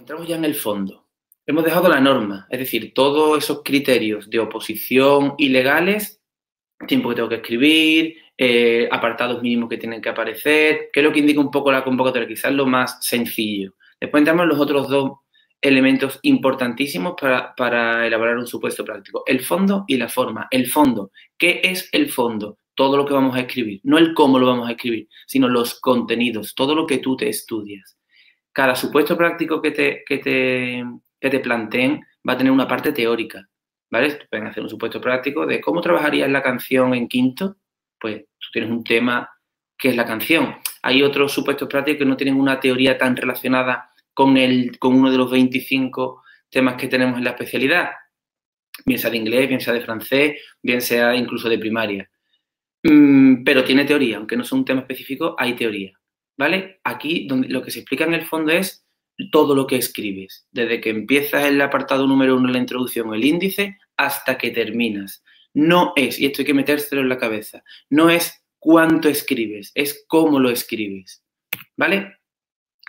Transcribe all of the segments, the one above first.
Entramos ya en el fondo. Hemos dejado la norma, es decir, todos esos criterios de oposición y legales, tiempo que tengo que escribir, apartados mínimos que tienen que aparecer, que es lo que indica un poco la convocatoria, quizás lo más sencillo. Después entramos en los otros dos elementos importantísimos para elaborar un supuesto práctico, el fondo y la forma. El fondo, ¿qué es el fondo? Todo lo que vamos a escribir, no el cómo lo vamos a escribir, sino los contenidos, todo lo que tú te estudias. Cada supuesto práctico que te planteen va a tener una parte teórica, ¿vale? Pueden hacer un supuesto práctico de cómo trabajarías la canción en quinto, pues tú tienes un tema que es la canción. Hay otros supuestos prácticos que no tienen una teoría tan relacionada con uno de los 25 temas que tenemos en la especialidad, bien sea de inglés, bien sea de francés, bien sea incluso de primaria. Pero tiene teoría, aunque no sea un tema específico, hay teoría, ¿vale? Aquí lo que se explica en el fondo es todo lo que escribes, desde que empiezas el apartado número 1 en la introducción, el índice, hasta que terminas. No es, y esto hay que metérselo en la cabeza, no es cuánto escribes, es cómo lo escribes, ¿vale?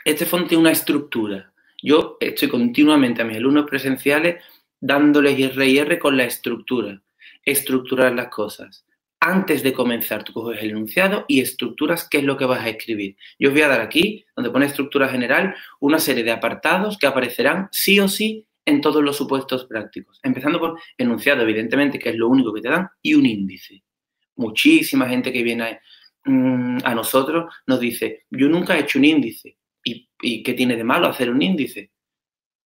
Este fondo tiene una estructura. Yo estoy continuamente a mis alumnos presenciales dándoles R&R con la estructura, estructurar las cosas. Antes de comenzar, tú coges el enunciado y estructuras qué es lo que vas a escribir. Yo os voy a dar aquí, donde pone estructura general, una serie de apartados que aparecerán sí o sí en todos los supuestos prácticos. Empezando por enunciado, evidentemente, que es lo único que te dan, y un índice. Muchísima gente que viene a nosotros nos dice, yo nunca he hecho un índice. ¿Y qué tiene de malo hacer un índice?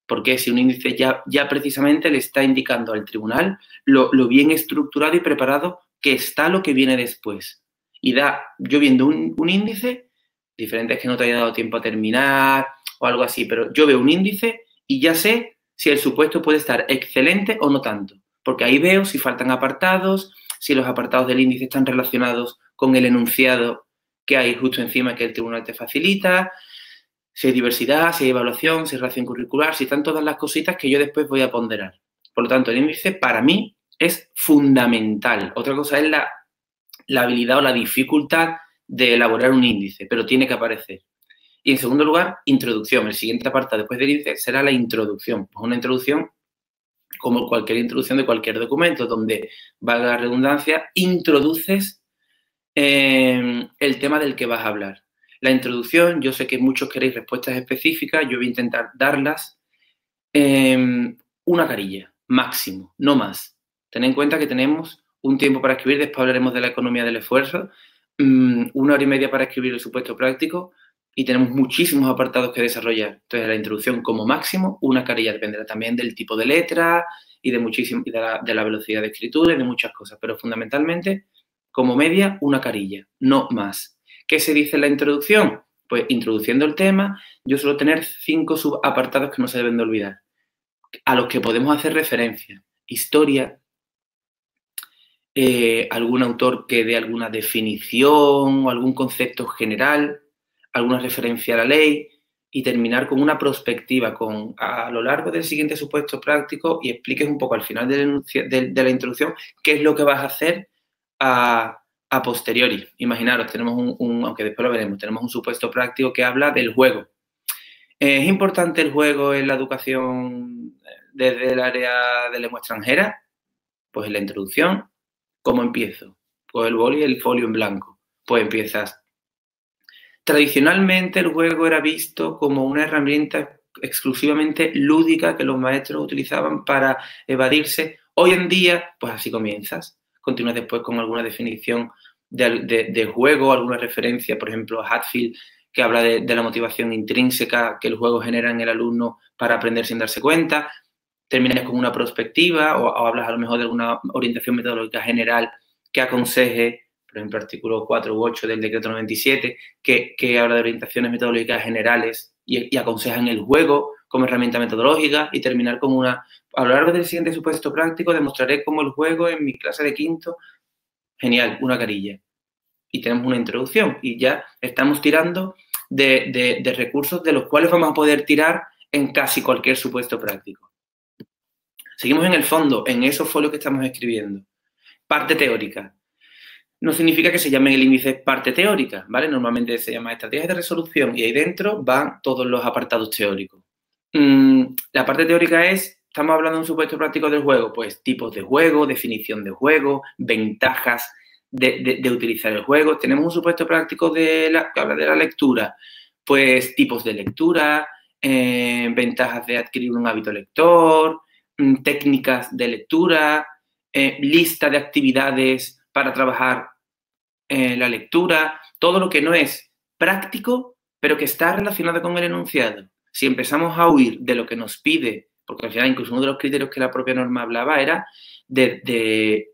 Porque si un índice ya precisamente le está indicando al tribunal lo bien estructurado y preparado que está lo que viene después. Y yo viendo un índice, diferente es que no te haya dado tiempo a terminar o algo así, pero yo veo un índice y ya sé si el supuesto puede estar excelente o no tanto. Porque ahí veo si faltan apartados, si los apartados del índice están relacionados con el enunciado que hay justo encima que el tribunal te facilita, si hay diversidad, si hay evaluación, si hay relación curricular, si están todas las cositas que yo después voy a ponderar. Por lo tanto, el índice para mí es fundamental. Otra cosa es la habilidad o la dificultad de elaborar un índice, pero tiene que aparecer. Y en segundo lugar, introducción. El siguiente apartado después del índice será la introducción. Pues una introducción, como cualquier introducción de cualquier documento, donde, valga la redundancia, introduces el tema del que vas a hablar. La introducción, yo sé que muchos queréis respuestas específicas, yo voy a intentar darlas. Una carilla, máximo, no más. Ten en cuenta que tenemos un tiempo para escribir, después hablaremos de la economía del esfuerzo, 1 hora y media para escribir el supuesto práctico y tenemos muchísimos apartados que desarrollar. Entonces, la introducción como máximo, una carilla, dependerá también del tipo de letra y de la velocidad de escritura y de muchas cosas, pero fundamentalmente, como media, una carilla, no más. ¿Qué se dice en la introducción? Pues introduciendo el tema, yo suelo tener 5 subapartados que no se deben de olvidar, a los que podemos hacer referencia. Historia, algún autor que dé alguna definición o algún concepto general, alguna referencia a la ley y terminar con una prospectiva a lo largo del siguiente supuesto práctico y expliques un poco al final de la introducción qué es lo que vas a hacer a posteriori. Imaginaros, tenemos aunque después lo veremos, tenemos un supuesto práctico que habla del juego. ¿Es importante el juego en la educación desde el área de lengua extranjera? Pues en la introducción, ¿cómo empiezo? Pues el boli y el folio en blanco. Pues empiezas. Tradicionalmente el juego era visto como una herramienta exclusivamente lúdica que los maestros utilizaban para evadirse. Hoy en día, pues así comienzas. Continúas después con alguna definición de juego, alguna referencia, por ejemplo, a Hatfield, que habla de la motivación intrínseca que el juego genera en el alumno para aprender sin darse cuenta. Terminas con una prospectiva o hablas a lo mejor de alguna orientación metodológica general que aconseje, por ejemplo, artículo 4 u 8 del decreto 97, que habla de orientaciones metodológicas generales y aconsejan el juego como herramienta metodológica y terminar con a lo largo del siguiente supuesto práctico demostraré cómo el juego en mi clase de quinto, genial, una carilla. Y tenemos una introducción y ya estamos tirando de recursos de los cuales vamos a poder tirar en casi cualquier supuesto práctico. Seguimos en el fondo, en esos folios que estamos escribiendo. Parte teórica. No significa que se llame el índice parte teórica, ¿vale? Normalmente se llama estrategias de resolución y ahí dentro van todos los apartados teóricos. La parte teórica estamos hablando de un supuesto práctico del juego, pues tipos de juego, definición de juego, ventajas de utilizar el juego. Tenemos un supuesto práctico que habla de la lectura, pues tipos de lectura, ventajas de adquirir un hábito lector, técnicas de lectura, lista de actividades para trabajar la lectura, todo lo que no es práctico, pero que está relacionado con el enunciado. Si empezamos a huir de lo que nos pide, porque al final incluso uno de los criterios que la propia norma hablaba era de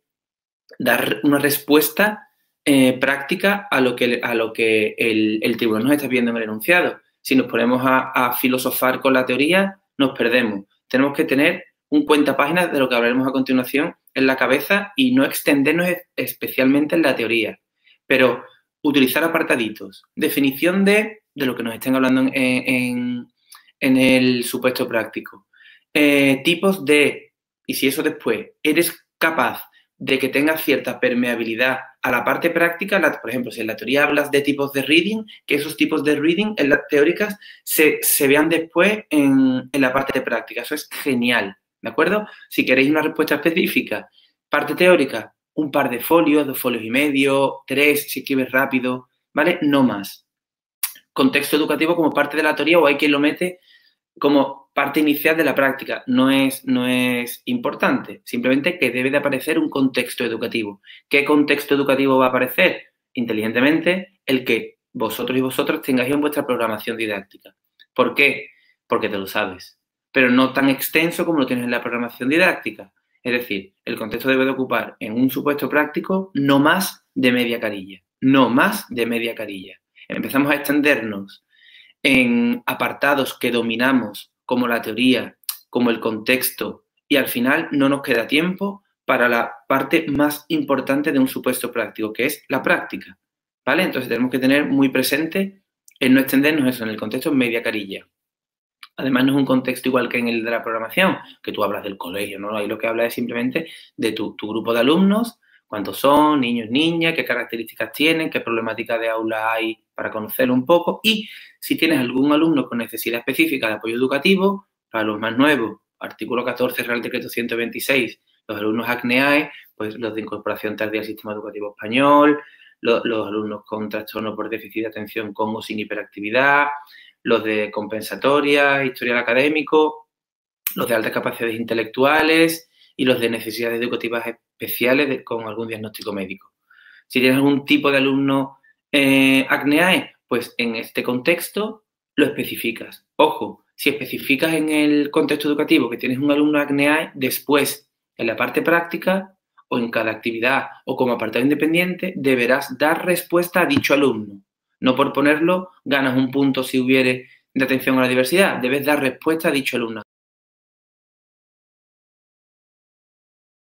dar una respuesta práctica a lo que el tribunal nos está pidiendo en el enunciado. Si nos ponemos a filosofar con la teoría, nos perdemos. Tenemos que tener un cuentapáginas de lo que hablaremos a continuación en la cabeza y no extendernos especialmente en la teoría. Pero utilizar apartaditos. Definición de lo que nos estén hablando en el supuesto práctico. Tipos de, y si eso después eres capaz de que tengas cierta permeabilidad a la parte práctica, por ejemplo, si en la teoría hablas de tipos de reading, que esos tipos de reading en las teóricas se vean después en la parte práctica. Eso es genial, ¿de acuerdo? Si queréis una respuesta específica, parte teórica, un par de folios, 2 folios y medio, 3 si escribes rápido, ¿vale? No más. Contexto educativo como parte de la teoría o hay quien lo mete como parte inicial de la práctica. No es importante, simplemente que debe de aparecer un contexto educativo. ¿Qué contexto educativo va a aparecer? Inteligentemente, el que vosotros y vosotros tengáis en vuestra programación didáctica. ¿Por qué? Porque te lo sabes, pero no tan extenso como lo tienes en la programación didáctica. Es decir, el contexto debe de ocupar en un supuesto práctico no más de media carilla. No más de media carilla. Empezamos a extendernos en apartados que dominamos, como la teoría, como el contexto, y al final no nos queda tiempo para la parte más importante de un supuesto práctico, que es la práctica, ¿vale? Entonces tenemos que tener muy presente en no extendernos eso, en el contexto en media carilla. Además, no es un contexto igual que en el de la programación, que tú hablas del colegio, ¿no? Ahí lo que hablas es simplemente de tu grupo de alumnos, cuántos son, niños, niñas, qué características tienen, qué problemática de aula hay para conocerlo un poco y si tienes algún alumno con necesidad específica de apoyo educativo, para los más nuevos, artículo 14, Real Decreto 126, los alumnos ACNEAE, pues los de incorporación tardía al sistema educativo español, los alumnos con trastorno por déficit de atención con o sin hiperactividad, los de compensatoria, historial académico, los de altas capacidades intelectuales y los de necesidades educativas especiales con algún diagnóstico médico. Si tienes algún tipo de alumno ACNEAE, pues en este contexto lo especificas. Ojo, si especificas en el contexto educativo que tienes un alumno ACNEAE, después en la parte práctica o en cada actividad o como apartado independiente deberás dar respuesta a dicho alumno. No por ponerlo ganas un punto si hubiere de atención a la diversidad. Debes dar respuesta a dicho alumno.